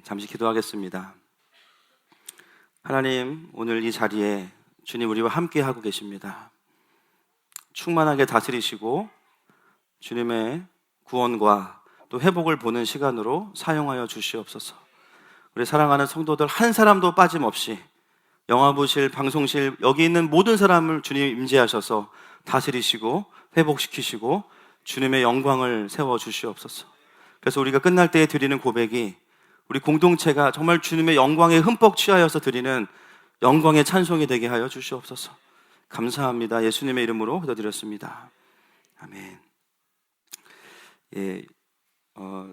잠시 기도하겠습니다. 하나님, 오늘 이 자리에 주님 우리와 함께 하고 계십니다. 충만하게 다스리시고 주님의 구원과 또 회복을 보는 시간으로 사용하여 주시옵소서. 우리 사랑하는 성도들 한 사람도 빠짐없이 영화부실, 방송실, 여기 있는 모든 사람을 주님 임재하셔서 다스리시고 회복시키시고 주님의 영광을 세워 주시옵소서. 그래서 우리가 끝날 때에 드리는 고백이 우리 공동체가 정말 주님의 영광에 흠뻑 취하여서 드리는 영광의 찬송이 되게 하여 주시옵소서. 감사합니다. 예수님의 이름으로 기도드렸습니다. 아멘.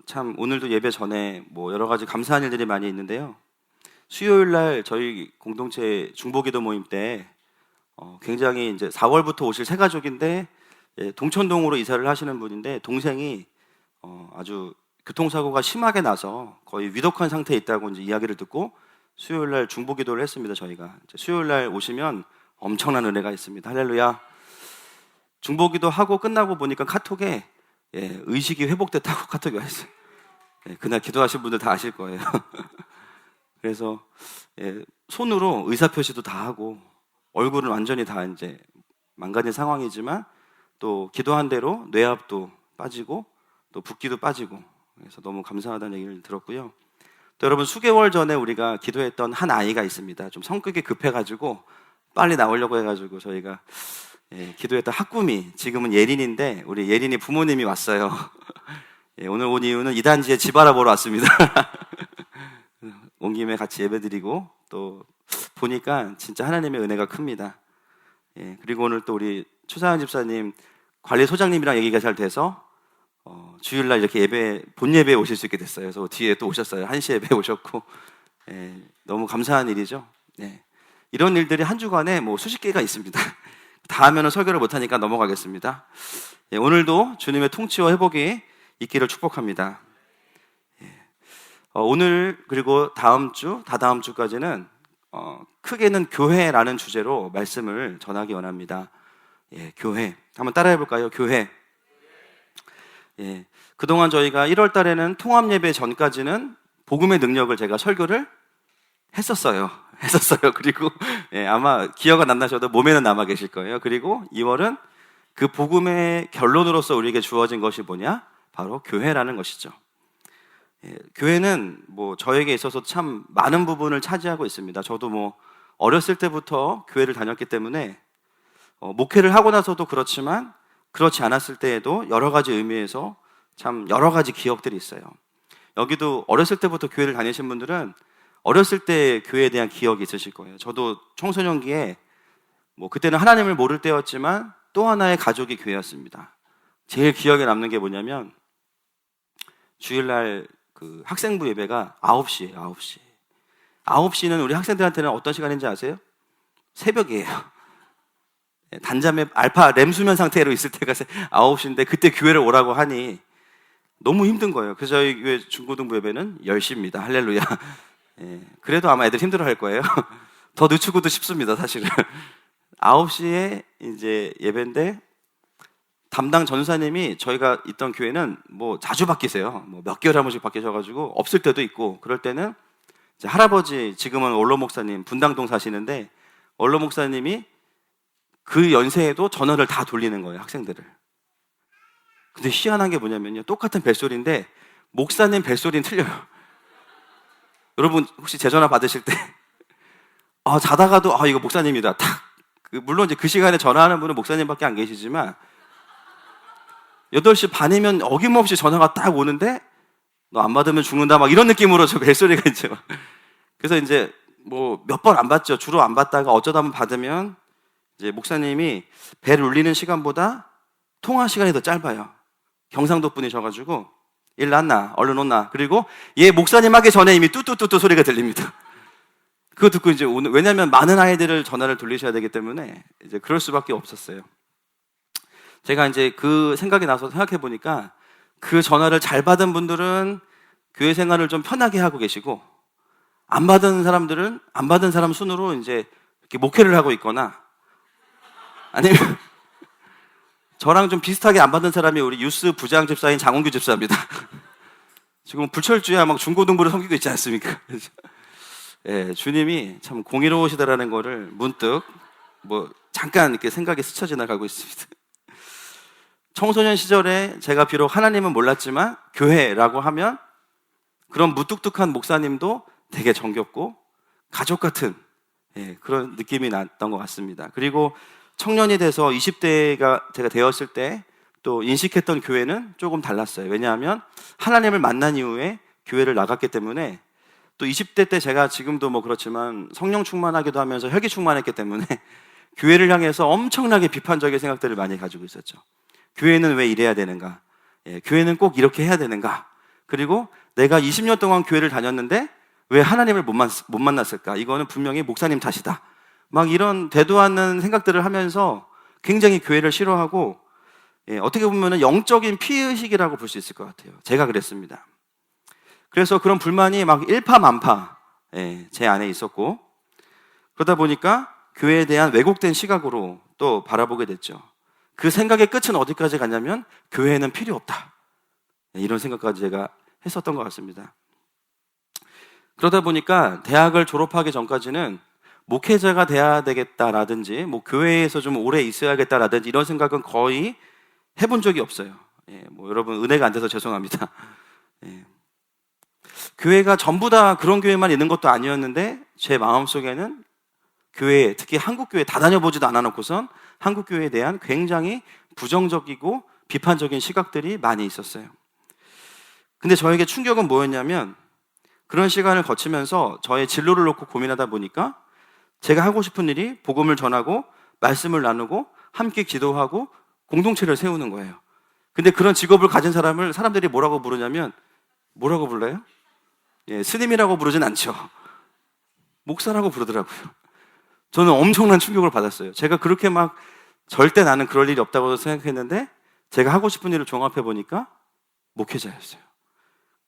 참 오늘도 예배 전에 여러 가지 감사한 일들이 많이 있는데요. 수요일 날 저희 공동체 중보기도 모임 때 굉장히 이제 4월부터 오실 새 가족인데 동천동으로 이사를 하시는 분인데 동생이 아주 교통사고가 심하게 나서 거의 위독한 상태에 있다고 이제 이야기를 듣고 수요일 날 중보기도를 했습니다. 저희가 수요일 날 오시면 엄청난 은혜가 있습니다. 할렐루야. 중보기도 하고 끝나고 보니까 카톡에 의식이 회복됐다고 카톡이 와 있어요. 그날 기도하신 분들 다 아실 거예요. 그래서 손으로 의사표시도 다 하고 얼굴은 완전히 다 이제 망가진 상황이지만 또 기도한 대로 뇌압도 빠지고 또 붓기도 빠지고 그래서 너무 감사하다는 얘기를 들었고요. 또 여러분 수개월 전에 우리가 기도했던 한 아이가 있습니다. 좀 성격이 급해가지고 빨리 나오려고 해가지고 저희가 기도했던 학구미, 지금은 예린인데 우리 예린이 부모님이 왔어요. 오늘 온 이유는 이단지에 집 알아보러 왔습니다. 온 김에 같이 예배드리고 또 보니까 진짜 하나님의 은혜가 큽니다. 그리고 오늘 또 우리 추사연 집사님 관리소장님이랑 얘기가 잘 돼서 주일날 이렇게 본 예배에 오실 수 있게 됐어요. 그래서 뒤에 또 오셨어요. 1시 예배에 오셨고 너무 감사한 일이죠. 이런 일들이 한 주간에 수십 개가 있습니다. 다 하면은 설교를 못하니까 넘어가겠습니다. 오늘도 주님의 통치와 회복이 있기를 축복합니다. 오늘 그리고 다음 주, 다다음 주까지는 크게는 교회라는 주제로 말씀을 전하기 원합니다. 교회. 한번 따라해 볼까요? 교회. 그동안 저희가 1월 달에는 통합 예배 전까지는 복음의 능력을 제가 설교를 했었어요. 그리고 아마 기억은 안 나셔도 몸에는 남아 계실 거예요. 그리고 2월은 그 복음의 결론으로서 우리에게 주어진 것이 뭐냐? 바로 교회라는 것이죠. 교회는 저에게 있어서 참 많은 부분을 차지하고 있습니다. 저도 어렸을 때부터 교회를 다녔기 때문에 목회를 하고 나서도 그렇지만 그렇지 않았을 때에도 여러 가지 의미에서 참 여러 가지 기억들이 있어요. 여기도 어렸을 때부터 교회를 다니신 분들은 어렸을 때 교회에 대한 기억이 있으실 거예요. 저도 청소년기에 그때는 하나님을 모를 때였지만 또 하나의 가족이 교회였습니다. 제일 기억에 남는 게 뭐냐면 주일날 그 학생부 예배가 9시예요. 9시. 9시는 우리 학생들한테는 어떤 시간인지 아세요? 새벽이에요. 단잠에 알파 렘 수면 상태로 있을 때가 9시인데 그때 교회를 오라고 하니 너무 힘든 거예요. 그래서 저희 교회 중고등부 예배는 10시입니다. 할렐루야. 그래도 아마 애들 힘들어 할 거예요. 더 늦추고도 싶습니다, 사실은. 9시에 이제 예배인데 담당 전사님이 저희가 있던 교회는 자주 바뀌세요. 몇 개월에 한 번씩 바뀌셔가지고 없을 때도 있고 그럴 때는 이제 할아버지, 지금은 원로 목사님 분당동 사시는데 원로 목사님이 그 연세에도 전화를 다 돌리는 거예요, 학생들을. 근데 희한한 게 뭐냐면요, 똑같은 벨소리인데 목사님 벨소리는 틀려요. 여러분 혹시 제 전화 받으실 때 자다가도 이거 목사님이다 탁. 물론 이제 그 시간에 전화하는 분은 목사님밖에 안 계시지만 8시 반이면 어김없이 전화가 딱 오는데 너 안 받으면 죽는다 막 이런 느낌으로 저 벨소리가 이제 그래서 이제 몇 번 안 받죠. 주로 안 받다가 어쩌다 한번 받으면 이제 목사님이 벨 울리는 시간보다 통화 시간이 더 짧아요. 경상도 분이셔가지고 일 났나 얼른 온나. 그리고 목사님 하기 전에 이미 뚜뚜뚜뚜 소리가 들립니다. 그거 듣고 이제 오늘, 왜냐면 많은 아이들을 전화를 돌리셔야 되기 때문에 이제 그럴 수밖에 없었어요. 제가 이제 그 생각이 나서 생각해 보니까 그 전화를 잘 받은 분들은 교회 생활을 좀 편하게 하고 계시고 안 받은 사람들은 안 받은 사람 순으로 이제 이렇게 목회를 하고 있거나 아니면 저랑 좀 비슷하게 안 받은 사람이 우리 유스 부장 집사인 장원규 집사입니다. 지금 불철주야 막 중고등부를 섬기고 있지 않습니까? 예, 주님이 참 공의로우시다라는 거를 문득 뭐 잠깐 이렇게 생각이 스쳐 지나가고 있습니다. 청소년 시절에 제가 비록 하나님은 몰랐지만 교회라고 하면 그런 무뚝뚝한 목사님도 되게 정겹고 가족 같은 그런 느낌이 났던 것 같습니다. 그리고 청년이 돼서 20대가 제가 되었을 때 또 인식했던 교회는 조금 달랐어요. 왜냐하면 하나님을 만난 이후에 교회를 나갔기 때문에 또 20대 때 제가 지금도 뭐 그렇지만 성령 충만하기도 하면서 혈기 충만했기 때문에 교회를 향해서 엄청나게 비판적인 생각들을 많이 가지고 있었죠. 교회는 왜 이래야 되는가? 교회는 꼭 이렇게 해야 되는가? 그리고 내가 20년 동안 교회를 다녔는데 왜 하나님을 못 만났을까? 이거는 분명히 목사님 탓이다. 막 이런 되도 않는 생각들을 하면서 굉장히 교회를 싫어하고 어떻게 보면 영적인 피의식이라고 볼 수 있을 것 같아요. 제가 그랬습니다. 그래서 그런 불만이 막 일파만파 제 안에 있었고 그러다 보니까 교회에 대한 왜곡된 시각으로 또 바라보게 됐죠. 그 생각의 끝은 어디까지 갔냐면 교회는 필요 없다. 이런 생각까지 제가 했었던 것 같습니다. 그러다 보니까 대학을 졸업하기 전까지는 목회자가 돼야 되겠다라든지 뭐 교회에서 좀 오래 있어야겠다라든지 이런 생각은 거의 해본 적이 없어요. 뭐 여러분 은혜가 안 돼서 죄송합니다. 교회가 전부 다 그런 교회만 있는 것도 아니었는데 제 마음속에는 교회, 특히 한국교회 다 다녀보지도 않아놓고선 한국교회에 대한 굉장히 부정적이고 비판적인 시각들이 많이 있었어요. 근데 저에게 충격은 뭐였냐면 그런 시간을 거치면서 저의 진로를 놓고 고민하다 보니까 제가 하고 싶은 일이 복음을 전하고 말씀을 나누고 함께 기도하고 공동체를 세우는 거예요. 근데 그런 직업을 가진 사람을 사람들이 뭐라고 부르냐면 뭐라고 불러요? 스님이라고 부르진 않죠. 목사라고 부르더라고요. 저는 엄청난 충격을 받았어요. 제가 그렇게 막 절대 나는 그럴 일이 없다고 생각했는데 제가 하고 싶은 일을 종합해 보니까 목회자였어요.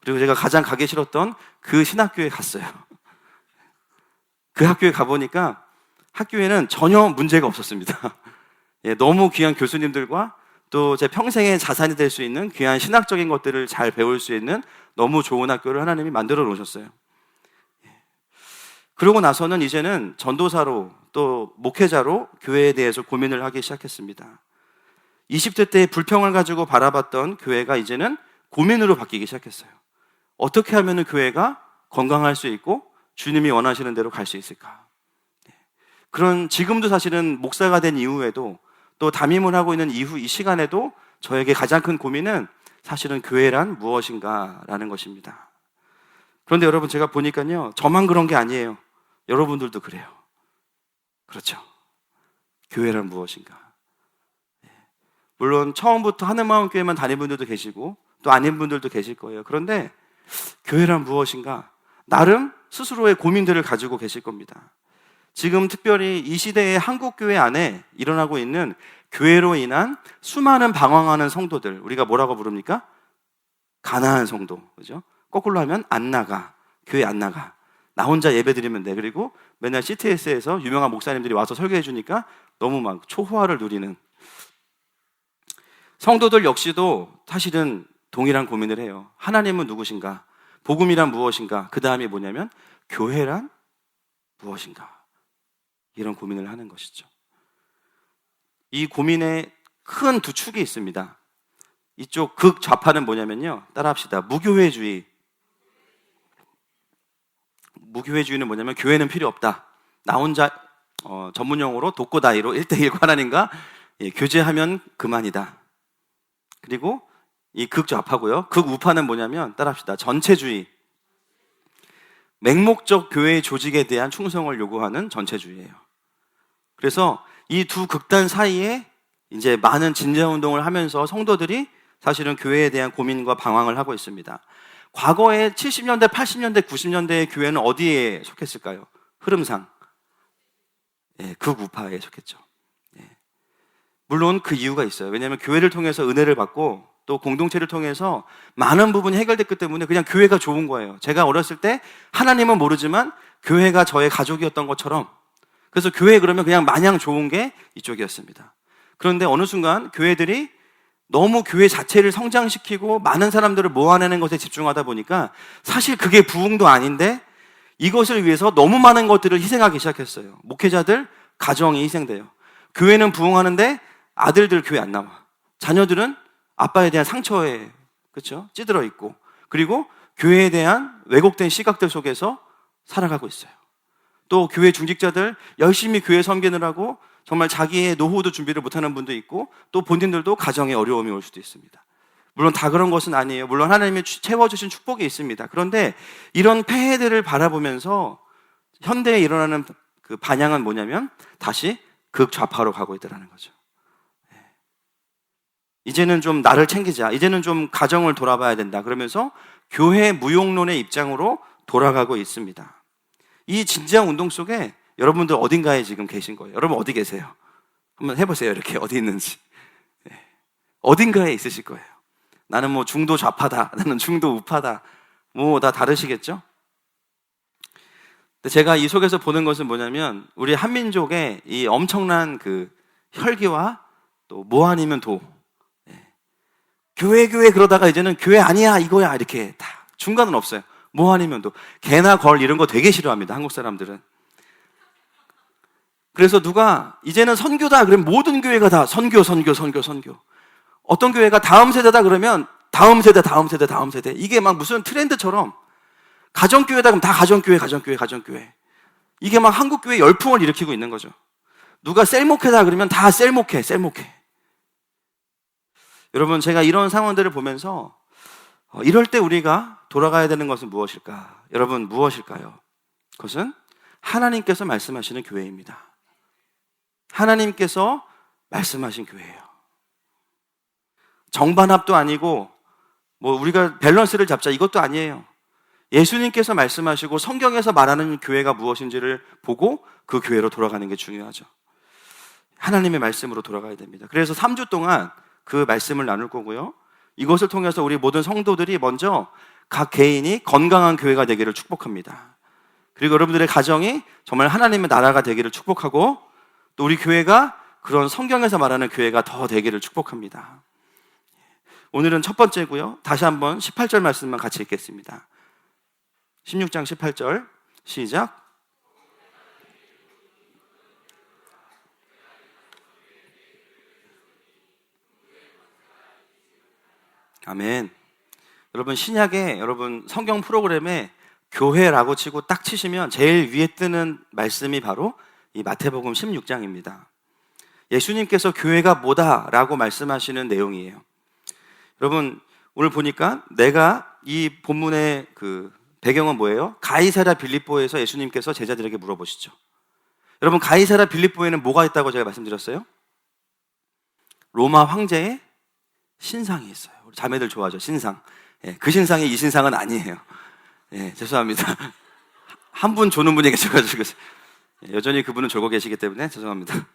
그리고 제가 가장 가기 싫었던 그 신학교에 갔어요. 그 학교에 가보니까 학교에는 전혀 문제가 없었습니다. 너무 귀한 교수님들과 또 제 평생의 자산이 될 수 있는 귀한 신학적인 것들을 잘 배울 수 있는 너무 좋은 학교를 하나님이 만들어 놓으셨어요. 그러고 나서는 이제는 전도사로 또 목회자로 교회에 대해서 고민을 하기 시작했습니다. 20대 때의 불평을 가지고 바라봤던 교회가 이제는 고민으로 바뀌기 시작했어요. 어떻게 하면 교회가 건강할 수 있고 주님이 원하시는 대로 갈 수 있을까? 그런 지금도 사실은 목사가 된 이후에도 또 담임을 하고 있는 이후 이 시간에도 저에게 가장 큰 고민은 사실은 교회란 무엇인가라는 것입니다. 그런데 여러분 제가 보니까요 저만 그런 게 아니에요. 여러분들도 그래요. 그렇죠. 교회란 무엇인가? 물론 처음부터 하늘마음교회만 다닌 분들도 계시고 또 아닌 분들도 계실 거예요. 그런데 교회란 무엇인가? 나름 스스로의 고민들을 가지고 계실 겁니다. 지금 특별히 이 시대의 한국교회 안에 일어나고 있는 교회로 인한 수많은 방황하는 성도들, 우리가 뭐라고 부릅니까? 가난한 성도, 그죠? 거꾸로 하면 안 나가, 교회 안 나가. 나 혼자 예배 드리면 돼. 그리고 맨날 CTS에서 유명한 목사님들이 와서 설교해 주니까 너무 막 초호화를 누리는 성도들 역시도 사실은 동일한 고민을 해요. 하나님은 누구신가? 복음이란 무엇인가? 그 다음이 뭐냐면 교회란 무엇인가? 이런 고민을 하는 것이죠. 이 고민에 큰 두 축이 있습니다. 이쪽 극좌파는 뭐냐면요. 따라합시다. 무교회주의. 무교회주의는 뭐냐면 교회는 필요 없다. 나 혼자 전문용어로 독고다이로 1대1 하나님과 교제하면 그만이다. 그리고 이 극좌파고요. 극우파는 뭐냐면 따라합시다. 전체주의. 맹목적 교회의 조직에 대한 충성을 요구하는 전체주의예요. 그래서 이 두 극단 사이에 이제 많은 진자운동을 하면서 성도들이 사실은 교회에 대한 고민과 방황을 하고 있습니다. 과거에 70년대, 80년대, 90년대의 교회는 어디에 속했을까요? 흐름상 극우파에 속했죠. 물론 그 이유가 있어요. 왜냐하면 교회를 통해서 은혜를 받고 또 공동체를 통해서 많은 부분이 해결됐기 때문에 그냥 교회가 좋은 거예요. 제가 어렸을 때 하나님은 모르지만 교회가 저의 가족이었던 것처럼 그래서 교회 그러면 그냥 마냥 좋은 게 이쪽이었습니다. 그런데 어느 순간 교회들이 너무 교회 자체를 성장시키고 많은 사람들을 모아내는 것에 집중하다 보니까 사실 그게 부흥도 아닌데 이것을 위해서 너무 많은 것들을 희생하기 시작했어요. 목회자들, 가정이 희생돼요. 교회는 부흥하는데 아들들 교회 안 나와. 자녀들은 아빠에 대한 상처에 그렇죠? 찌들어 있고, 그리고 교회에 대한 왜곡된 시각들 속에서 살아가고 있어요. 또 교회 중직자들 열심히 교회 섬기느라고 정말 자기의 노후도 준비를 못하는 분도 있고, 또 본인들도 가정에 어려움이 올 수도 있습니다. 물론 다 그런 것은 아니에요. 물론 하나님이 채워주신 축복이 있습니다. 그런데 이런 폐해들을 바라보면서 현대에 일어나는 그 반향은 뭐냐면 다시 극좌파로 가고 있다는 거죠. 이제는 좀 나를 챙기자, 이제는 좀 가정을 돌아봐야 된다, 그러면서 교회 무용론의 입장으로 돌아가고 있습니다. 이 진지한 운동 속에 여러분들 어딘가에 지금 계신 거예요. 여러분 어디 계세요? 한번 해보세요. 이렇게 어디 있는지. 어딘가에 있으실 거예요. 나는 뭐 중도 좌파다, 나는 중도 우파다, 뭐 다 다르시겠죠? 근데 제가 이 속에서 보는 것은 뭐냐면 우리 한민족의 이 엄청난 그 혈기와 또 뭐 아니면 도, 교회 그러다가 이제는 교회 아니야 이거야 이렇게 다 중간은 없어요. 뭐 아니면 도, 개나 걸 이런 거 되게 싫어합니다, 한국 사람들은. 그래서 누가 이제는 선교다 그러면 모든 교회가 다 선교. 어떤 교회가 다음 세대다 그러면 다음 세대 이게 막 무슨 트렌드처럼, 가정교회다 그러면 다 가정교회. 이게 막 한국교회 열풍을 일으키고 있는 거죠. 누가 셀목회다 그러면 다 셀목회. 여러분, 제가 이런 상황들을 보면서 이럴 때 우리가 돌아가야 되는 것은 무엇일까? 여러분, 무엇일까요? 그것은 하나님께서 말씀하시는 교회입니다. 하나님께서 말씀하신 교회예요. 정반합도 아니고 뭐 우리가 밸런스를 잡자 이것도 아니에요. 예수님께서 말씀하시고 성경에서 말하는 교회가 무엇인지를 보고 그 교회로 돌아가는 게 중요하죠. 하나님의 말씀으로 돌아가야 됩니다. 그래서 3주 동안 그 말씀을 나눌 거고요. 이것을 통해서 우리 모든 성도들이 먼저 각 개인이 건강한 교회가 되기를 축복합니다. 그리고 여러분들의 가정이 정말 하나님의 나라가 되기를 축복하고, 또 우리 교회가 그런 성경에서 말하는 교회가 더 되기를 축복합니다. 오늘은 첫 번째고요. 다시 한번 18절 말씀만 같이 읽겠습니다. 16장 18절 시작. 아멘. 여러분, 신약에 여러분 성경 프로그램에 교회라고 치고 딱 치시면 제일 위에 뜨는 말씀이 바로 이 마태복음 16장입니다. 예수님께서 교회가 뭐다라고 말씀하시는 내용이에요. 여러분, 오늘 보니까 내가 이 본문의 그 배경은 뭐예요? 가이사랴 빌립보에서 예수님께서 제자들에게 물어보시죠. 여러분, 가이사랴 빌립보에는 뭐가 있다고 제가 말씀드렸어요? 로마 황제의 신상이 있어요. 우리 자매들 좋아하죠, 신상. 그 신상이 이 신상은 아니에요. 죄송합니다. 한 분 조는 분이 계셔가지고 여전히 그분은 졸고 계시기 때문에 죄송합니다.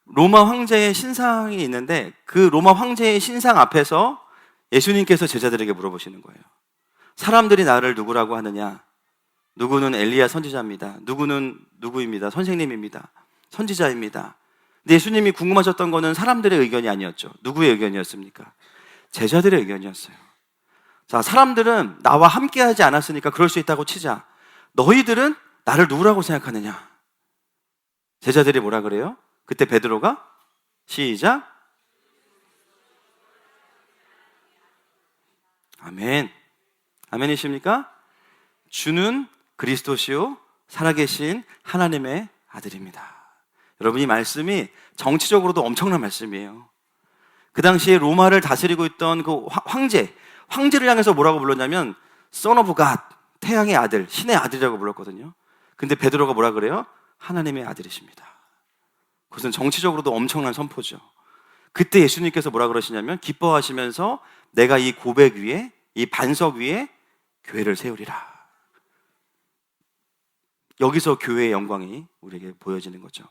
로마 황제의 신상이 있는데 그 로마 황제의 신상 앞에서 예수님께서 제자들에게 물어보시는 거예요. 사람들이 나를 누구라고 하느냐? 누구는 엘리야 선지자입니다. 누구는 누구입니다. 선생님입니다. 선지자입니다. 근데 예수님이 궁금하셨던 거는 사람들의 의견이 아니었죠. 누구의 의견이었습니까? 제자들의 의견이었어요. 자, 사람들은 나와 함께하지 않았으니까 그럴 수 있다고 치자. 너희들은 나를 누구라고 생각하느냐? 제자들이 뭐라 그래요? 그때 베드로가 시작. 아멘. 아멘이십니까? 주는 그리스도시요 살아계신 하나님의 아들입니다. 여러분, 이 말씀이 정치적으로도 엄청난 말씀이에요. 그 당시에 로마를 다스리고 있던 그 황제를 향해서 뭐라고 불렀냐면 Son of God, 태양의 아들, 신의 아들이라고 불렀거든요. 근데 베드로가 뭐라 그래요? 하나님의 아들이십니다. 그것은 정치적으로도 엄청난 선포죠. 그때 예수님께서 뭐라 그러시냐면 기뻐하시면서 내가 이 고백 위에, 이 반석 위에 교회를 세우리라. 여기서 교회의 영광이 우리에게 보여지는 거죠.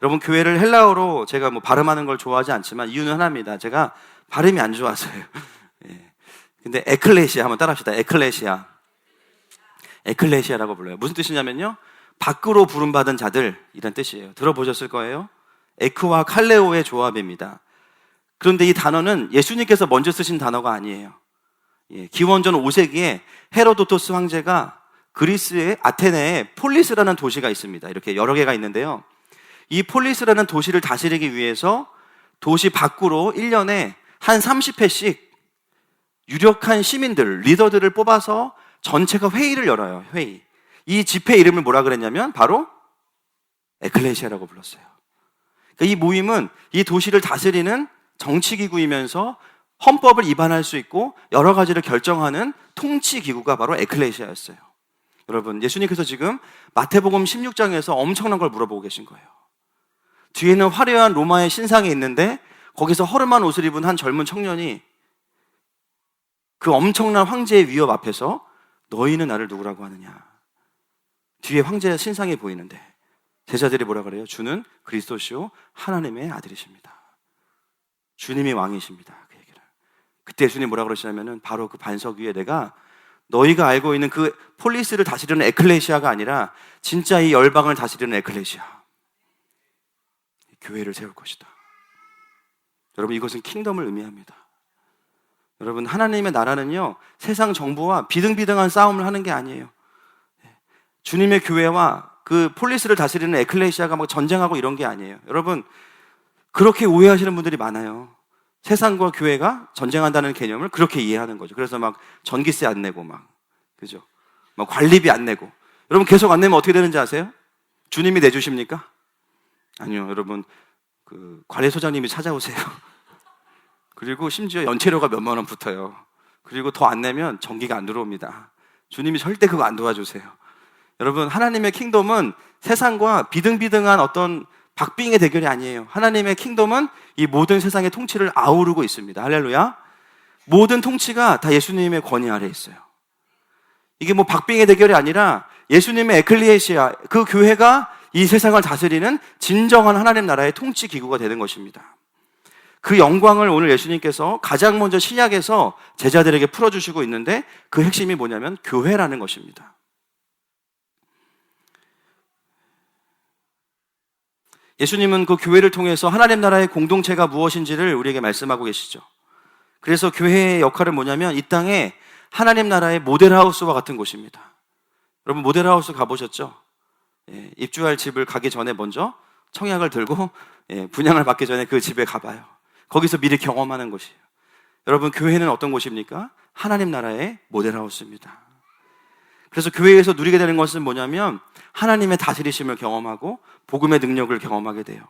여러분, 교회를 헬라어로 제가 뭐 발음하는 걸 좋아하지 않지만 이유는 하나입니다. 제가 발음이 안 좋아서요. 근데 에클레시아 한번 따라합시다. 에클레시아라고 불러요. 무슨 뜻이냐면요, 밖으로 부름받은 자들 이란 뜻이에요. 들어보셨을 거예요. 에크와 칼레오의 조합입니다. 그런데 이 단어는 예수님께서 먼저 쓰신 단어가 아니에요. 기원전 5세기에 헤로도토스 황제가 그리스의 아테네에 폴리스라는 도시가 있습니다. 이렇게 여러 개가 있는데요. 이 폴리스라는 도시를 다스리기 위해서 도시 밖으로 1년에 한 30회씩 유력한 시민들, 리더들을 뽑아서 전체가 회의를 열어요. 회의. 이 집회 이름을 뭐라 그랬냐면 바로 에클레시아라고 불렀어요. 그러니까 이 모임은 이 도시를 다스리는 정치기구이면서 헌법을 위반할 수 있고 여러 가지를 결정하는 통치기구가 바로 에클레시아였어요. 여러분, 예수님께서 지금 마태복음 16장에서 엄청난 걸 물어보고 계신 거예요. 뒤에는 화려한 로마의 신상이 있는데 거기서 허름한 옷을 입은 한 젊은 청년이 그 엄청난 황제의 위협 앞에서 너희는 나를 누구라고 하느냐. 뒤에 황제의 신상이 보이는데 제자들이 뭐라 그래요? 주는 그리스도시요 하나님의 아들이십니다. 주님이 왕이십니다. 그 얘기를. 그때 예수님이 뭐라 그러시냐면은 바로 그 반석 위에 내가 너희가 알고 있는 그 폴리스를 다스리는 에클레시아가 아니라 진짜 이 열방을 다스리는 에클레시아, 교회를 세울 것이다. 여러분, 이것은 킹덤을 의미합니다. 여러분, 하나님의 나라는요, 세상 정부와 비등비등한 싸움을 하는 게 아니에요. 주님의 교회와 그 폴리스를 다스리는 에클레시아가 막 전쟁하고 이런 게 아니에요. 여러분, 그렇게 오해하시는 분들이 많아요. 세상과 교회가 전쟁한다는 개념을 그렇게 이해하는 거죠. 그래서 막 전기세 안 내고 그죠? 막 관리비 안 내고. 여러분, 계속 안 내면 어떻게 되는지 아세요? 주님이 내주십니까? 아니요, 여러분, 그 관리소장님이 찾아오세요. 그리고 심지어 연체료가 몇만 원 붙어요. 그리고 더 안 내면 전기가 안 들어옵니다. 주님이 절대 그거 안 도와주세요. 여러분, 하나님의 킹덤은 세상과 비등비등한 어떤 박빙의 대결이 아니에요. 하나님의 킹덤은 이 모든 세상의 통치를 아우르고 있습니다. 할렐루야. 모든 통치가 다 예수님의 권위 아래에 있어요. 이게 뭐 박빙의 대결이 아니라 예수님의 에클레시아, 그 교회가 이 세상을 다스리는 진정한 하나님 나라의 통치 기구가 되는 것입니다. 그 영광을 오늘 예수님께서 가장 먼저 신약에서 제자들에게 풀어주시고 있는데 그 핵심이 뭐냐면 교회라는 것입니다. 예수님은 그 교회를 통해서 하나님 나라의 공동체가 무엇인지를 우리에게 말씀하고 계시죠. 그래서 교회의 역할은 뭐냐면 이 땅에 하나님 나라의 모델하우스와 같은 곳입니다. 여러분, 모델하우스 가보셨죠? 입주할 집을 가기 전에 먼저 청약을 들고 분양을 받기 전에 그 집에 가봐요. 거기서 미리 경험하는 곳이에요. 여러분, 교회는 어떤 곳입니까? 하나님 나라의 모델하우스입니다. 그래서 교회에서 누리게 되는 것은 뭐냐면 하나님의 다스리심을 경험하고 복음의 능력을 경험하게 돼요.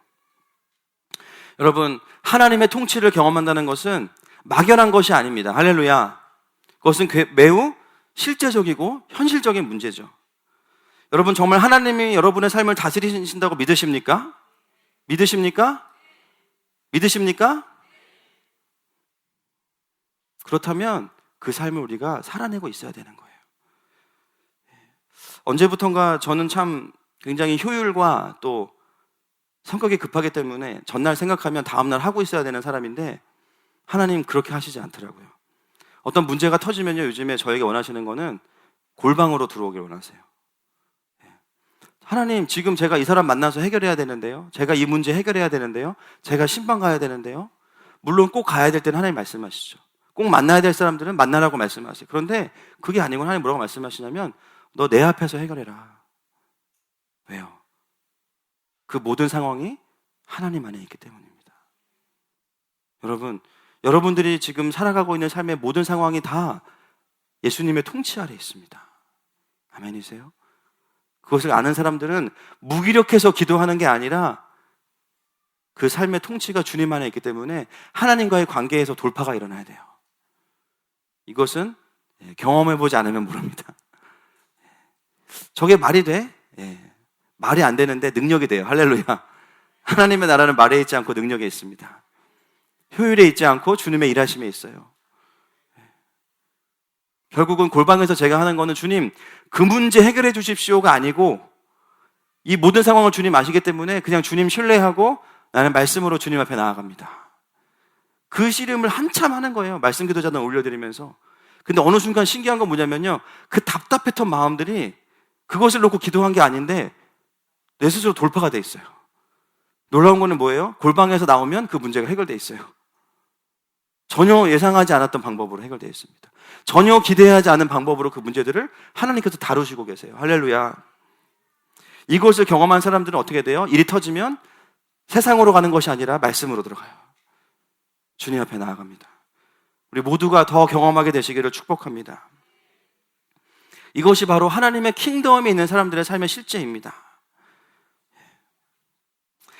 여러분, 하나님의 통치를 경험한다는 것은 막연한 것이 아닙니다. 할렐루야. 그것은 매우 실제적이고 현실적인 문제죠. 여러분, 정말 하나님이 여러분의 삶을 다스리신다고 믿으십니까? 믿으십니까? 믿으십니까? 그렇다면 그 삶을 우리가 살아내고 있어야 되는 거예요. 언제부턴가 저는 참 굉장히 효율과 또 성격이 급하기 때문에 전날 생각하면 다음날 하고 있어야 되는 사람인데 하나님 그렇게 하시지 않더라고요. 어떤 문제가 터지면요, 요즘에 저에게 원하시는 거는 골방으로 들어오길 원하세요. 하나님, 지금 제가 이 사람 만나서 해결해야 되는데요, 제가 이 문제 해결해야 되는데요, 제가 신방 가야 되는데요. 물론 꼭 가야 될 때는 하나님 말씀하시죠. 꼭 만나야 될 사람들은 만나라고 말씀하세요. 그런데 그게 아니고 하나님 뭐라고 말씀하시냐면 너 내 앞에서 해결해라. 왜요? 그 모든 상황이 하나님 안에 있기 때문입니다. 여러분, 여러분들이 지금 살아가고 있는 삶의 모든 상황이 다 예수님의 통치 아래 있습니다. 아멘이세요? 그것을 아는 사람들은 무기력해서 기도하는 게 아니라 그 삶의 통치가 주님 안에 있기 때문에 하나님과의 관계에서 돌파가 일어나야 돼요. 이것은 경험해보지 않으면 모릅니다. 저게 말이 돼? 말이 안 되는데 능력이 돼요. 할렐루야. 하나님의 나라는 말에 있지 않고 능력에 있습니다. 효율에 있지 않고 주님의 일하심에 있어요. 결국은 골방에서 제가 하는 거는 주님, 그 문제 해결해 주십시오가 아니고 이 모든 상황을 주님 아시기 때문에 그냥 주님 신뢰하고 나는 말씀으로 주님 앞에 나아갑니다. 그 씨름을 한참 하는 거예요. 말씀 기도자단 올려드리면서. 근데 어느 순간 신기한 건 뭐냐면요, 그 답답했던 마음들이 그것을 놓고 기도한 게 아닌데 내 스스로 돌파가 돼 있어요. 놀라운 거는 뭐예요? 골방에서 나오면 그 문제가 해결돼 있어요. 전혀 예상하지 않았던 방법으로 해결되어 있습니다. 전혀 기대하지 않은 방법으로 그 문제들을 하나님께서 다루시고 계세요. 할렐루야. 이것을 경험한 사람들은 어떻게 돼요? 일이 터지면 세상으로 가는 것이 아니라 말씀으로 들어가요. 주님 앞에 나아갑니다. 우리 모두가 더 경험하게 되시기를 축복합니다. 이것이 바로 하나님의 킹덤에 있는 사람들의 삶의 실제입니다.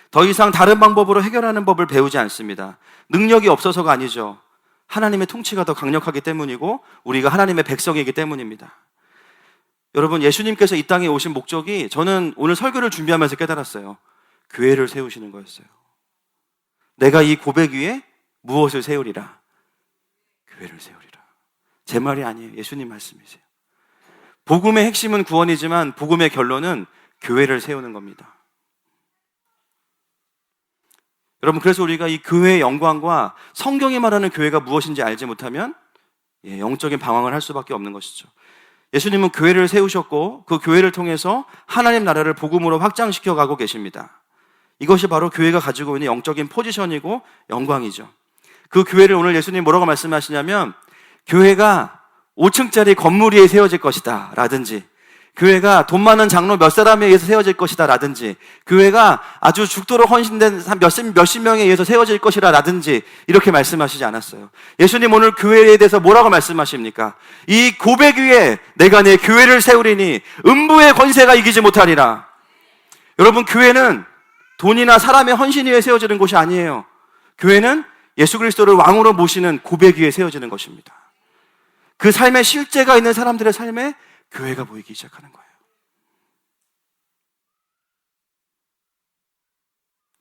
더 이상 다른 방법으로 해결하는 법을 배우지 않습니다. 능력이 없어서가 아니죠. 하나님의 통치가 더 강력하기 때문이고 우리가 하나님의 백성이기 때문입니다. 여러분, 예수님께서 이 땅에 오신 목적이 저는 오늘 설교를 준비하면서 깨달았어요. 교회를 세우시는 거였어요. 내가 이 고백 위에 무엇을 세우리라? 교회를 세우리라. 제 말이 아니에요. 예수님 말씀이세요. 복음의 핵심은 구원이지만 복음의 결론은 교회를 세우는 겁니다. 여러분, 그래서 우리가 이 교회의 영광과 성경이 말하는 교회가 무엇인지 알지 못하면 영적인 방황을 할 수밖에 없는 것이죠. 예수님은 교회를 세우셨고 그 교회를 통해서 하나님 나라를 복음으로 확장시켜 가고 계십니다. 이것이 바로 교회가 가지고 있는 영적인 포지션이고 영광이죠. 그 교회를 오늘 예수님 뭐라고 말씀하시냐면 교회가 5층짜리 건물 위에 세워질 것이다 라든지, 교회가 돈 많은 장로 몇 사람에 의해서 세워질 것이다 라든지, 교회가 아주 죽도록 헌신된 몇십 명에 의해서 세워질 것이라 라든지 이렇게 말씀하시지 않았어요. 예수님 오늘 교회에 대해서 뭐라고 말씀하십니까? 이 고백 위에 내가 내 교회를 세우리니 음부의 권세가 이기지 못하리라. 여러분, 교회는 돈이나 사람의 헌신 위에 세워지는 곳이 아니에요. 교회는 예수 그리스도를 왕으로 모시는 고백 위에 세워지는 것입니다. 그 삶의 실제가 있는 사람들의 삶에 교회가 보이기 시작하는 거예요.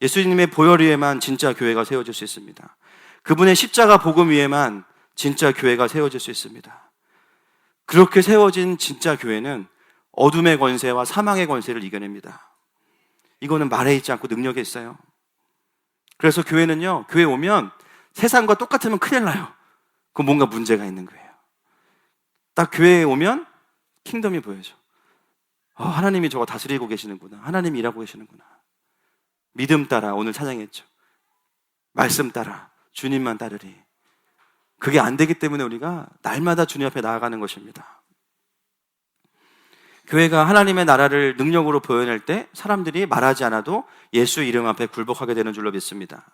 예수님의 보혈 위에만 진짜 교회가 세워질 수 있습니다. 그분의 십자가 복음 위에만 진짜 교회가 세워질 수 있습니다. 그렇게 세워진 진짜 교회는 어둠의 권세와 사망의 권세를 이겨냅니다. 이거는 말에 있지 않고 능력에 있어요. 그래서 교회는요, 교회 오면 세상과 똑같으면 큰일 나요. 그건 뭔가 문제가 있는 거예요. 딱 교회에 오면 킹덤이 보여져. 하나님이 저거 다스리고 계시는구나. 하나님이 일하고 계시는구나. 믿음 따라, 오늘 찬양했죠. 말씀 따라, 주님만 따르리. 그게 안 되기 때문에 우리가 날마다 주님 앞에 나아가는 것입니다. 교회가 하나님의 나라를 능력으로 보여낼 때 사람들이 말하지 않아도 예수 이름 앞에 굴복하게 되는 줄로 믿습니다.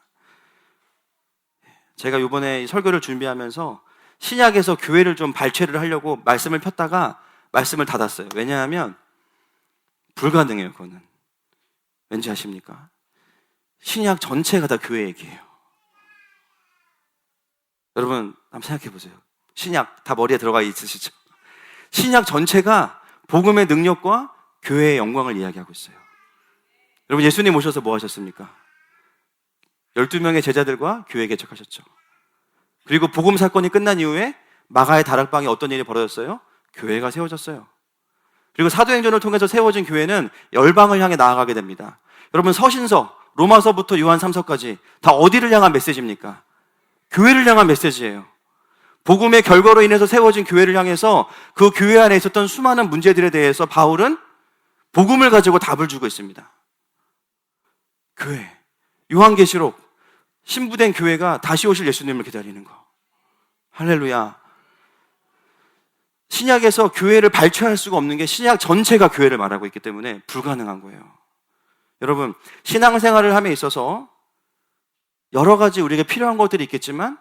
제가 이번에 설교를 준비하면서 신약에서 교회를 좀 발췌를 하려고 말씀을 폈다가 말씀을 닫았어요. 왜냐하면 불가능해요. 그거는 왠지 아십니까? 신약 전체가 다 교회 얘기예요. 여러분 한번 생각해 보세요. 신약 다 머리에 들어가 있으시죠? 신약 전체가 복음의 능력과 교회의 영광을 이야기하고 있어요. 여러분, 예수님 오셔서 뭐 하셨습니까? 12명의 제자들과 교회 개척하셨죠. 그리고 복음 사건이 끝난 이후에 마가의 다락방에 어떤 일이 벌어졌어요? 교회가 세워졌어요. 그리고 사도행전을 통해서 세워진 교회는 열방을 향해 나아가게 됩니다. 여러분, 서신서, 로마서부터 요한 3서까지 다 어디를 향한 메시지입니까? 교회를 향한 메시지예요. 복음의 결과로 인해서 세워진 교회를 향해서 그 교회 안에 있었던 수많은 문제들에 대해서 바울은 복음을 가지고 답을 주고 있습니다. 교회, 요한계시록, 신부된 교회가 다시 오실 예수님을 기다리는 거. 할렐루야. 신약에서 교회를 발췌할 수가 없는 게 신약 전체가 교회를 말하고 있기 때문에 불가능한 거예요. 여러분, 신앙생활을 함에 있어서 여러 가지 우리에게 필요한 것들이 있겠지만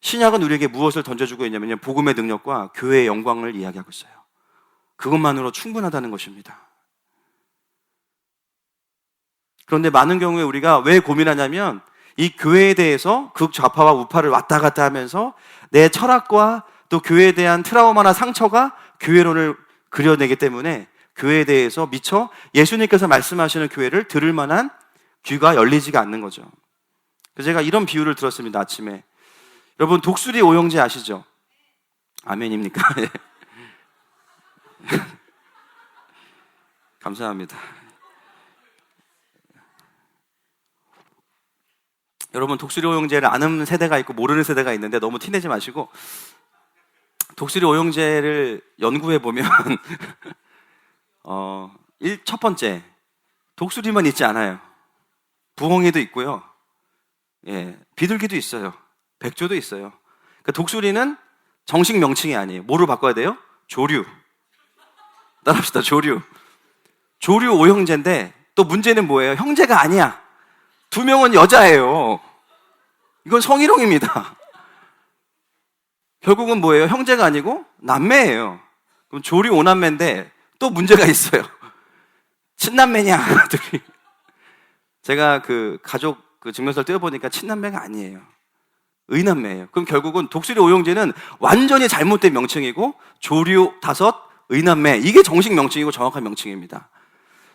신약은 우리에게 무엇을 던져주고 있냐면요, 복음의 능력과 교회의 영광을 이야기하고 있어요. 그것만으로 충분하다는 것입니다. 그런데 많은 경우에 우리가 왜 고민하냐면 이 교회에 대해서 극좌파와 우파를 왔다 갔다 하면서 내 철학과 또 교회에 대한 트라우마나 상처가 교회론을 그려내기 때문에 교회에 대해서 미처 예수님께서 말씀하시는 교회를 들을 만한 귀가 열리지가 않는 거죠. 그래서 제가 이런 비유를 들었습니다. 아침에. 여러분, 독수리 오형제 아시죠? 아멘입니까? 감사합니다. 여러분, 독수리 오형제를 아는 세대가 있고 모르는 세대가 있는데 너무 티내지 마시고, 독수리 오형제를 연구해 보면 첫 번째, 독수리만 있지 않아요. 부엉이도 있고요. 비둘기도 있어요. 백조도 있어요. 그러니까 독수리는 정식 명칭이 아니에요. 뭐로 바꿔야 돼요? 조류. 따라합시다. 조류. 조류 오형제인데 또 문제는 뭐예요? 형제가 아니야. 두 명은 여자예요. 이건 성희롱입니다. 결국은 뭐예요? 형제가 아니고 남매예요. 그럼 조류 오남매인데 또 문제가 있어요. 친남매냐? 둘이. 제가 그 가족 그 증명서를 떼어보니까 친남매가 아니에요. 의남매예요. 그럼 결국은 독수리 오형제는 완전히 잘못된 명칭이고 조류 5, 의남매, 이게 정식 명칭이고 정확한 명칭입니다.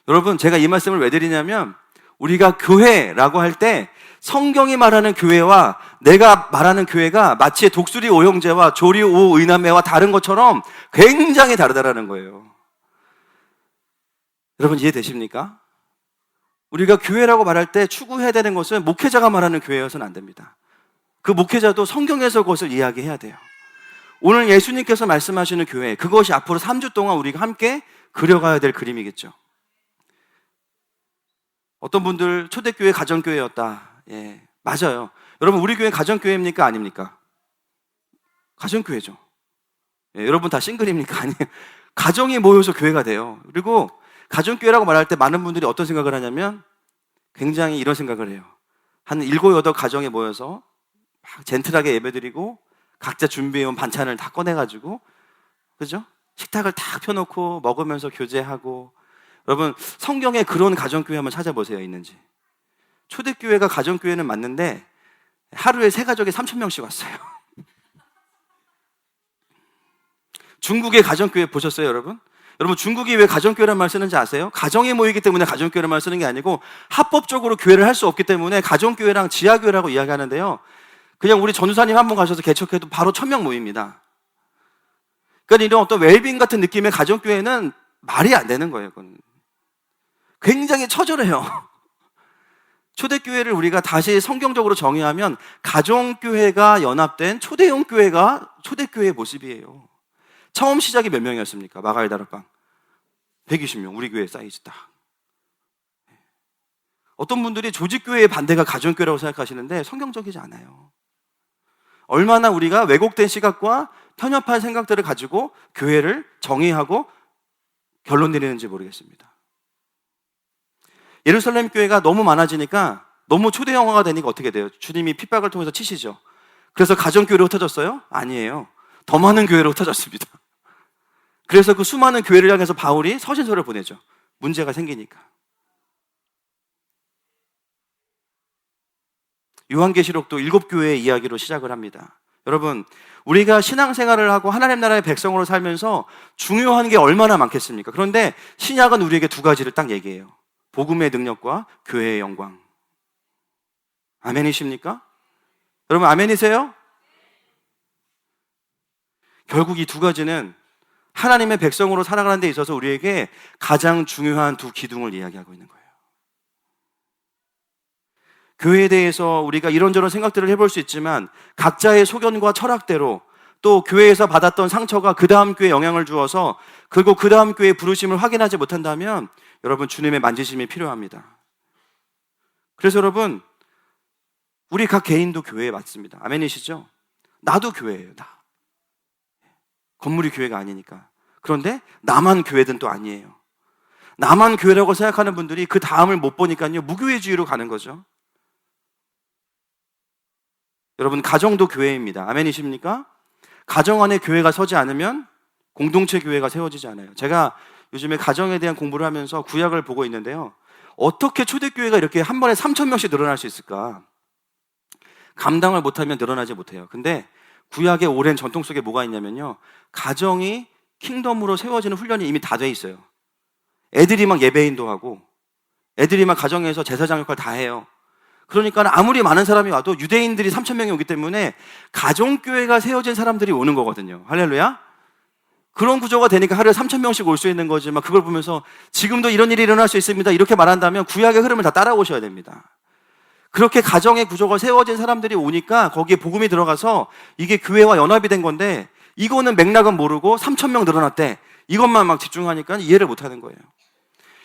여러분, 제가 이 말씀을 왜 드리냐면 우리가 교회라고 할 때 성경이 말하는 교회와 내가 말하는 교회가 마치 독수리 오형제와 조류 5 의남매와 다른 것처럼 굉장히 다르다라는 거예요. 여러분 이해되십니까? 우리가 교회라고 말할 때 추구해야 되는 것은 목회자가 말하는 교회여서는 안 됩니다. 그 목회자도 성경에서 그것을 이야기해야 돼요. 오늘 예수님께서 말씀하시는 교회, 그것이 앞으로 3주 동안 우리가 함께 그려가야 될 그림이겠죠. 어떤 분들 초대교회 가정교회였다. 예, 맞아요. 여러분 우리 교회 가정교회입니까? 아닙니까? 가정교회죠. 예, 여러분 다 싱글입니까? 아니에요. 가정이 모여서 교회가 돼요. 그리고 가정교회라고 말할 때 많은 분들이 어떤 생각을 하냐면 굉장히 이런 생각을 해요. 한 7, 8 가정에 모여서 막 젠틀하게 예배드리고 각자 준비해온 반찬을 다 꺼내가지고, 그죠? 식탁을 딱 펴놓고 먹으면서 교제하고. 여러분 성경에 그런 가정교회 한번 찾아보세요. 있는지. 초대교회가 가정교회는 맞는데 하루에 3가족에 3,000명씩 왔어요. 중국의 가정교회 보셨어요, 여러분? 여러분 중국이 왜 가정교회란 말 쓰는지 아세요? 가정이 모이기 때문에 가정교회란 말 쓰는 게 아니고 합법적으로 교회를 할 수 없기 때문에 가정교회랑 지하교회라고 이야기하는데요. 그냥 우리 전우사님 한 번 가셔서 개척해도 바로 1,000명 모입니다. 그러니까 이런 어떤 웰빙 같은 느낌의 가정교회는 말이 안 되는 거예요. 그건 굉장히 처절해요. 초대교회를 우리가 다시 성경적으로 정의하면 가정교회가 연합된 초대형 교회가 초대교회의 모습이에요. 처음 시작이 몇 명이었습니까? 마가의 다락방 120명. 우리 교회 사이즈 딱. 어떤 분들이 조직교회의 반대가 가정교회라고 생각하시는데 성경적이지 않아요. 얼마나 우리가 왜곡된 시각과 편협한 생각들을 가지고 교회를 정의하고 결론 내리는지 모르겠습니다. 예루살렘 교회가 너무 많아지니까 너무 초대형화가 되니까 어떻게 돼요? 주님이 핍박을 통해서 치시죠. 그래서 가정교회로 흩어졌어요? 아니에요. 더 많은 교회로 흩어졌습니다. 그래서 그 수많은 교회를 향해서 바울이 서신서를 보내죠. 문제가 생기니까. 요한계시록도 7교회의 이야기로 시작을 합니다. 여러분, 우리가 신앙생활을 하고 하나님 나라의 백성으로 살면서 중요한 게 얼마나 많겠습니까? 그런데 신약은 우리에게 2가지를 딱 얘기해요. 복음의 능력과 교회의 영광. 아멘이십니까? 여러분 아멘이세요? 결국 이 2가지는 하나님의 백성으로 살아가는 데 있어서 우리에게 가장 중요한 2 기둥을 이야기하고 있는 거예요. 교회에 대해서 우리가 이런저런 생각들을 해볼 수 있지만 각자의 소견과 철학대로 또 교회에서 받았던 상처가 그 다음 교회에 영향을 주어서 그리고 그 다음 교회의 부르심을 확인하지 못한다면 여러분 주님의 만지심이 필요합니다. 그래서 여러분 우리 각 개인도 교회에 맞습니다. 아멘이시죠? 나도 교회예요. 나. 건물이 교회가 아니니까. 그런데 나만 교회든 또 아니에요. 나만 교회라고 생각하는 분들이 그 다음을 못 보니까요 무교회주의로 가는 거죠. 여러분 가정도 교회입니다. 아멘이십니까? 가정 안에 교회가 서지 않으면 공동체 교회가 세워지지 않아요. 제가 요즘에 가정에 대한 공부를 하면서 구약을 보고 있는데요. 어떻게 초대교회가 이렇게 한 번에 3,000명씩 늘어날 수 있을까? 감당을 못하면 늘어나지 못해요. 근데 구약의 오랜 전통 속에 뭐가 있냐면요. 가정이 킹덤으로 세워지는 훈련이 이미 다 돼 있어요. 애들이 막 예배인도 하고 애들이 막 가정에서 제사장 역할 다 해요. 그러니까 아무리 많은 사람이 와도 유대인들이 3,000명이 오기 때문에 가정교회가 세워진 사람들이 오는 거거든요. 할렐루야. 그런 구조가 되니까 하루에 3,000명씩 올 수 있는 거지. 막 그걸 보면서 지금도 이런 일이 일어날 수 있습니다. 이렇게 말한다면 구약의 흐름을 다 따라오셔야 됩니다. 그렇게 가정의 구조가 세워진 사람들이 오니까 거기에 복음이 들어가서 이게 교회와 연합이 된 건데 이거는 맥락은 모르고 3,000명 늘어났대. 이것만 막 집중하니까 이해를 못 하는 거예요.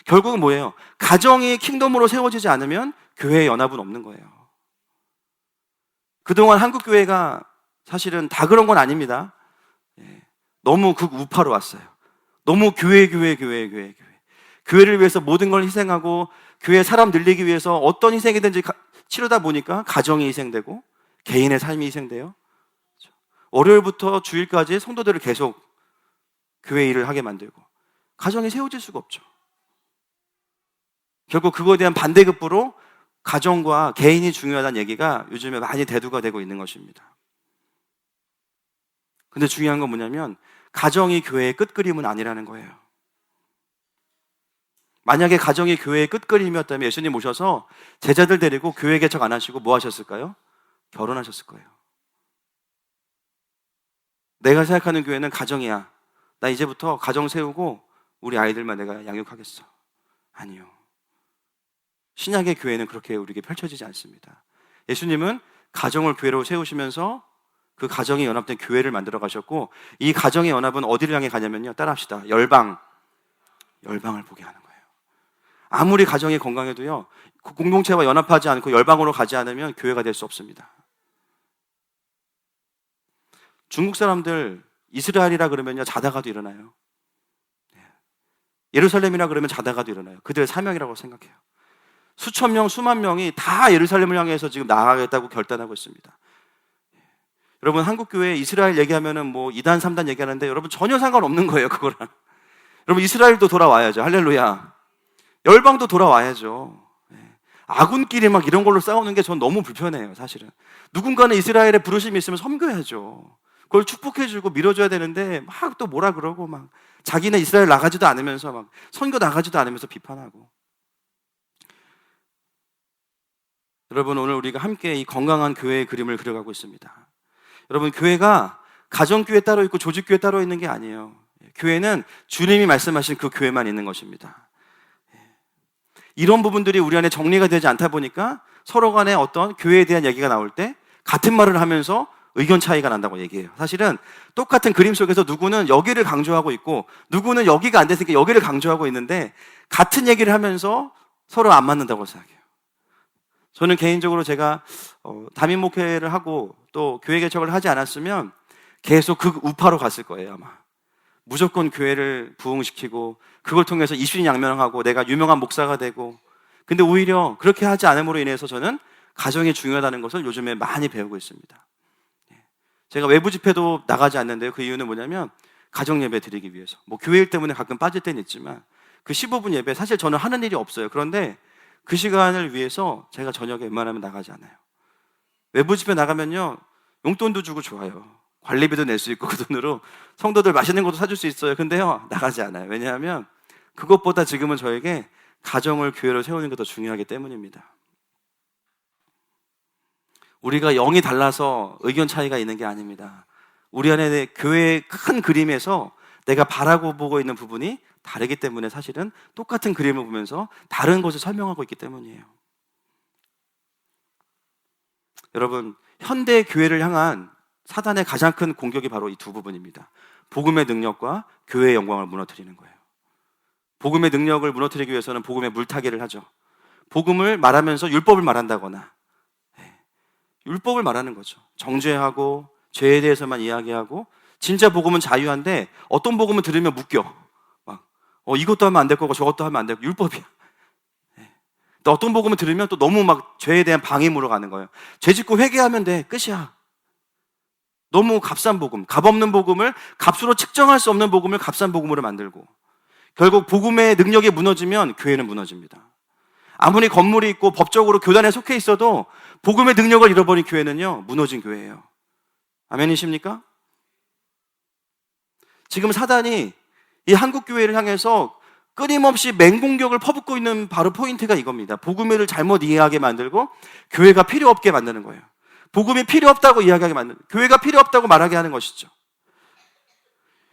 결국은 뭐예요? 가정이 킹덤으로 세워지지 않으면 교회의 연합은 없는 거예요. 그동안 한국 교회가 사실은 다 그런 건 아닙니다. 너무 극우파로 왔어요. 너무 교회. 교회를 위해서 모든 걸 희생하고 교회 사람 늘리기 위해서 어떤 희생이든지 치르다 보니까 가정이 희생되고 개인의 삶이 희생돼요. 월요일부터 주일까지 성도들을 계속 교회 일을 하게 만들고 가정이 세워질 수가 없죠. 결국 그거에 대한 반대급부로 가정과 개인이 중요하다는 얘기가 요즘에 많이 대두가 되고 있는 것입니다. 근데 중요한 건 뭐냐면 가정이 교회의 끝그림은 아니라는 거예요. 만약에 가정이 교회의 끝그림이었다면 예수님 오셔서 제자들 데리고 교회 개척 안 하시고 뭐 하셨을까요? 결혼하셨을 거예요. 내가 생각하는 교회는 가정이야. 나 이제부터 가정 세우고 우리 아이들만 내가 양육하겠어. 아니요. 신약의 교회는 그렇게 우리에게 펼쳐지지 않습니다. 예수님은 가정을 교회로 세우시면서 그 가정이 연합된 교회를 만들어 가셨고, 이 가정의 연합은 어디를 향해 가냐면요, 따라합시다. 열방을 보게 하는 거예요. 아무리 가정이 건강해도요, 공동체와 연합하지 않고 열방으로 가지 않으면 교회가 될 수 없습니다. 중국 사람들 이스라엘이라 그러면요, 자다가도 일어나요. 예루살렘이라 그러면 자다가도 일어나요. 그들의 사명이라고 생각해요. 수천 명, 수만 명이 다 예루살렘을 향해서 지금 나아가겠다고 결단하고 있습니다. 여러분, 한국교회 이스라엘 얘기하면은 뭐 2단, 3단 얘기하는데 여러분 전혀 상관없는 거예요, 그거랑. 여러분, 이스라엘도 돌아와야죠. 할렐루야. 열방도 돌아와야죠. 아군끼리 막 이런 걸로 싸우는 게 전 너무 불편해요, 사실은. 누군가는 이스라엘의 부르심이 있으면 섬겨야죠. 그걸 축복해주고 밀어줘야 되는데 막 또 뭐라 그러고 막 자기는 이스라엘 나가지도 않으면서 막 선교 나가지도 않으면서 비판하고. 여러분, 오늘 우리가 함께 이 건강한 교회의 그림을 그려가고 있습니다. 여러분, 교회가 가정교회 따로 있고 조직교회 따로 있는 게 아니에요. 교회는 주님이 말씀하신 그 교회만 있는 것입니다. 이런 부분들이 우리 안에 정리가 되지 않다 보니까 서로 간에 어떤 교회에 대한 얘기가 나올 때 같은 말을 하면서 의견 차이가 난다고 얘기해요. 사실은 똑같은 그림 속에서 누구는 여기를 강조하고 있고 누구는 여기가 안 됐으니까 여기를 강조하고 있는데 같은 얘기를 하면서 서로 안 맞는다고 생각해요. 저는 개인적으로 제가 담임 목회를 하고 또 교회 개척을 하지 않았으면 계속 극우파로 갔을 거예요, 아마. 무조건 교회를 부흥시키고 그걸 통해서 이순양면하고 내가 유명한 목사가 되고. 근데 오히려 그렇게 하지 않음으로 인해서 저는 가정이 중요하다는 것을 요즘에 많이 배우고 있습니다. 제가 외부 집회도 나가지 않는데요. 그 이유는 뭐냐면 가정 예배 드리기 위해서. 뭐 교회 일 때문에 가끔 빠질 때는 있지만 그 15분 예배 사실 저는 하는 일이 없어요. 그런데 그 시간을 위해서 제가 저녁에 웬만하면 나가지 않아요. 외부 집회 나가면요, 용돈도 주고 좋아요. 관리비도 낼 수 있고 그 돈으로 성도들 맛있는 것도 사줄 수 있어요. 근데요, 나가지 않아요. 왜냐하면 그것보다 지금은 저에게 가정을 교회로 세우는 게 더 중요하기 때문입니다. 우리가 영이 달라서 의견 차이가 있는 게 아닙니다. 우리 안에 교회의 큰 그림에서 내가 바라고 보고 있는 부분이 다르기 때문에 사실은 똑같은 그림을 보면서 다른 것을 설명하고 있기 때문이에요. 여러분, 현대 교회를 향한 사단의 가장 큰 공격이 바로 이 두 부분입니다. 복음의 능력과 교회의 영광을 무너뜨리는 거예요. 복음의 능력을 무너뜨리기 위해서는 복음의 물타기를 하죠. 복음을 말하면서 율법을 말한다거나, 율법을 말하는 거죠. 정죄하고 죄에 대해서만 이야기하고, 진짜 복음은 자유한데 어떤 복음을 들으면 묶여. 막 이것도 하면 안 될 거고 저것도 하면 안 되고, 율법이야. 또 어떤 복음을 들으면 또 너무 막 죄에 대한 방임으로 가는 거예요. 죄 짓고 회개하면 돼, 끝이야. 너무 값싼 복음, 값없는 복음을 값으로 측정할 수 없는 복음을 값싼 복음으로 만들고, 결국 복음의 능력이 무너지면 교회는 무너집니다. 아무리 건물이 있고 법적으로 교단에 속해 있어도 복음의 능력을 잃어버린 교회는요, 무너진 교회예요. 아멘이십니까? 지금 사단이 이 한국 교회를 향해서 끊임없이 맹공격을 퍼붓고 있는 바로 포인트가 이겁니다. 복음을 잘못 이해하게 만들고 교회가 필요 없게 만드는 거예요. 복음이 필요 없다고 이야기하게 만드는, 교회가 필요 없다고 말하게 하는 것이죠.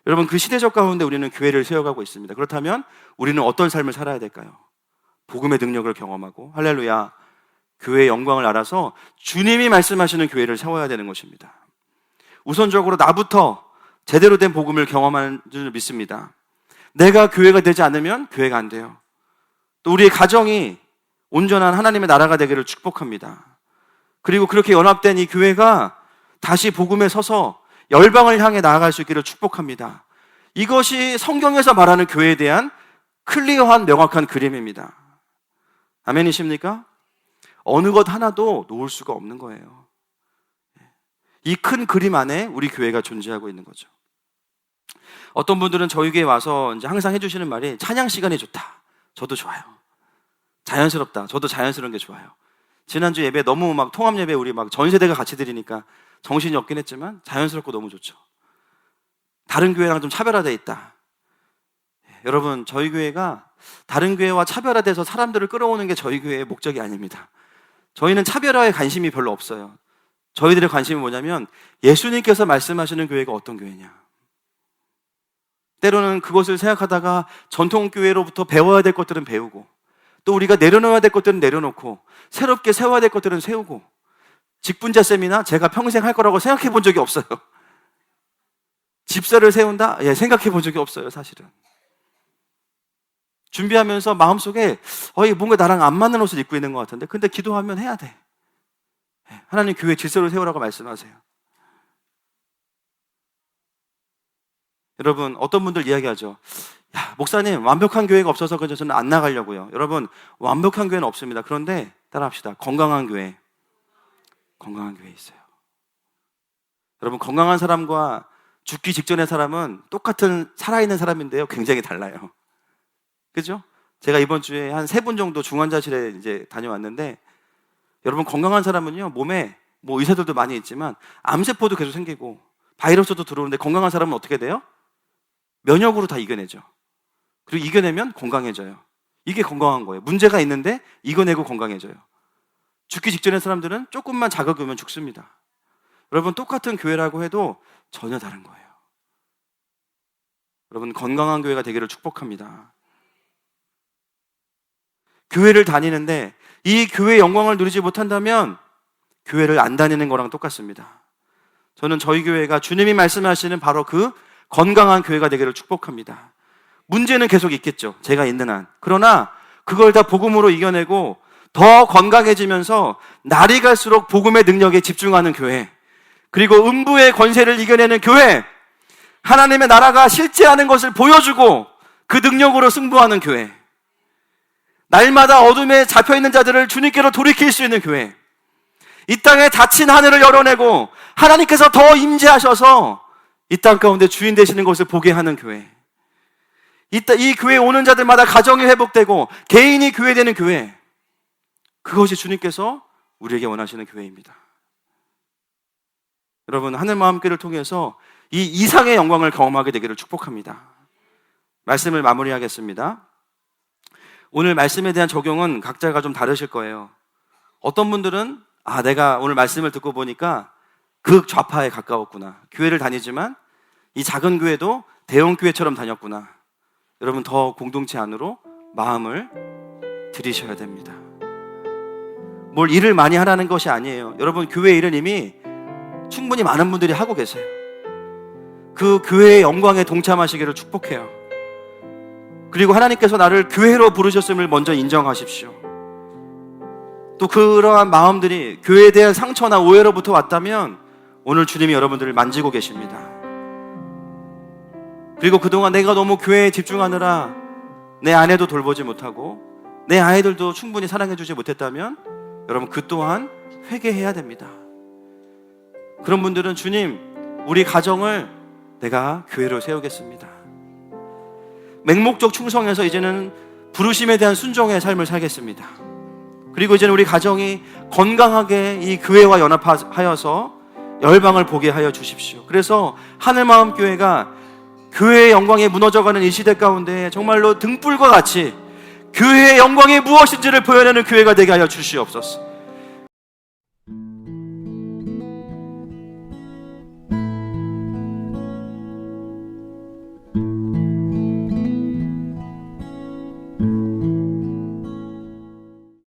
여러분, 그 시대적 가운데 우리는 교회를 세워가고 있습니다. 그렇다면 우리는 어떤 삶을 살아야 될까요? 복음의 능력을 경험하고, 할렐루야, 교회의 영광을 알아서 주님이 말씀하시는 교회를 세워야 되는 것입니다. 우선적으로 나부터 제대로 된 복음을 경험하는 줄 믿습니다. 내가 교회가 되지 않으면 교회가 안 돼요. 또 우리의 가정이 온전한 하나님의 나라가 되기를 축복합니다. 그리고 그렇게 연합된 이 교회가 다시 복음에 서서 열방을 향해 나아갈 수 있기를 축복합니다. 이것이 성경에서 말하는 교회에 대한 클리어한 명확한 그림입니다. 아멘이십니까? 어느 것 하나도 놓을 수가 없는 거예요. 이 큰 그림 안에 우리 교회가 존재하고 있는 거죠. 어떤 분들은 저희 교회에 와서 이제 항상 해주시는 말이 찬양 시간이 좋다. 저도 좋아요. 자연스럽다. 저도 자연스러운 게 좋아요. 지난주 예배 너무 막 통합 예배 우리 막 전 세대가 같이 드리니까 정신이 없긴 했지만 자연스럽고 너무 좋죠. 다른 교회랑 좀 차별화되어 있다. 여러분, 저희 교회가 다른 교회와 차별화돼서 사람들을 끌어오는 게 저희 교회의 목적이 아닙니다. 저희는 차별화에 관심이 별로 없어요. 저희들의 관심이 뭐냐면 예수님께서 말씀하시는 교회가 어떤 교회냐. 때로는 그것을 생각하다가 전통교회로부터 배워야 될 것들은 배우고, 또 우리가 내려놓아야 될 것들은 내려놓고, 새롭게 세워야 될 것들은 세우고. 직분자 세미나 제가 평생 할 거라고 생각해 본 적이 없어요. 집사를 세운다? 예, 생각해 본 적이 없어요, 사실은. 준비하면서 마음속에 뭔가 나랑 안 맞는 옷을 입고 있는 것 같은데, 근데 기도하면 해야 돼. 하나님 교회 질서를 세우라고 말씀하세요. 여러분, 어떤 분들 이야기하죠. 야, 목사님, 완벽한 교회가 없어서 그저 저는 안 나가려고요. 여러분, 완벽한 교회는 없습니다. 그런데 따라합시다. 건강한 교회 있어요. 여러분, 건강한 사람과 죽기 직전의 사람은 똑같은 살아있는 사람인데요, 굉장히 달라요. 그죠? 제가 이번 주에 한 3분 정도 중환자실에 이제 다녀왔는데, 여러분, 건강한 사람은요, 몸에 뭐 의사들도 많이 있지만 암세포도 계속 생기고 바이러스도 들어오는데, 건강한 사람은 어떻게 돼요? 면역으로 다 이겨내죠. 그리고 이겨내면 건강해져요. 이게 건강한 거예요. 문제가 있는데 이겨내고 건강해져요. 죽기 직전의 사람들은 조금만 자극이 오면 죽습니다. 여러분, 똑같은 교회라고 해도 전혀 다른 거예요. 여러분, 건강한 교회가 되기를 축복합니다. 교회를 다니는데 이 교회의 영광을 누리지 못한다면 교회를 안 다니는 거랑 똑같습니다. 저는 저희 교회가 주님이 말씀하시는 바로 그 건강한 교회가 되기를 축복합니다. 문제는 계속 있겠죠, 제가 있는 한. 그러나 그걸 다 복음으로 이겨내고 더 건강해지면서 날이 갈수록 복음의 능력에 집중하는 교회, 그리고 음부의 권세를 이겨내는 교회, 하나님의 나라가 실제하는 것을 보여주고 그 능력으로 승부하는 교회, 날마다 어둠에 잡혀있는 자들을 주님께로 돌이킬 수 있는 교회, 이 땅에 닫힌 하늘을 열어내고 하나님께서 더 임재하셔서 이 땅 가운데 주인 되시는 것을 보게 하는 교회, 이 교회에 오는 자들마다 가정이 회복되고 개인이 교회되는 교회, 그것이 주님께서 우리에게 원하시는 교회입니다. 여러분, 하늘마음교회를 통해서 이 이상의 영광을 경험하게 되기를 축복합니다. 말씀을 마무리하겠습니다. 오늘 말씀에 대한 적용은 각자가 좀 다르실 거예요. 어떤 분들은 내가 오늘 말씀을 듣고 보니까 극좌파에 가까웠구나. 교회를 다니지만 이 작은 교회도 대형 교회처럼 다녔구나. 여러분, 더 공동체 안으로 마음을 들이셔야 됩니다. 뭘 일을 많이 하라는 것이 아니에요. 여러분, 교회 일은 이미 충분히 많은 분들이 하고 계세요. 그 교회의 영광에 동참하시기를 축복해요. 그리고 하나님께서 나를 교회로 부르셨음을 먼저 인정하십시오. 또 그러한 마음들이 교회에 대한 상처나 오해로부터 왔다면 오늘 주님이 여러분들을 만지고 계십니다. 그리고 그동안 내가 너무 교회에 집중하느라 내 아내도 돌보지 못하고 내 아이들도 충분히 사랑해주지 못했다면 여러분, 그 또한 회개해야 됩니다. 그런 분들은 주님, 우리 가정을 내가 교회로 세우겠습니다. 맹목적 충성해서 이제는 부르심에 대한 순종의 삶을 살겠습니다. 그리고 이제는 우리 가정이 건강하게 이 교회와 연합하여서 열방을 보게 하여 주십시오. 그래서 하늘마음교회가 교회의 영광이 무너져가는 이 시대 가운데 정말로 등불과 같이 교회의 영광이 무엇인지를 보여내는 교회가 되게 하여 주시옵소서.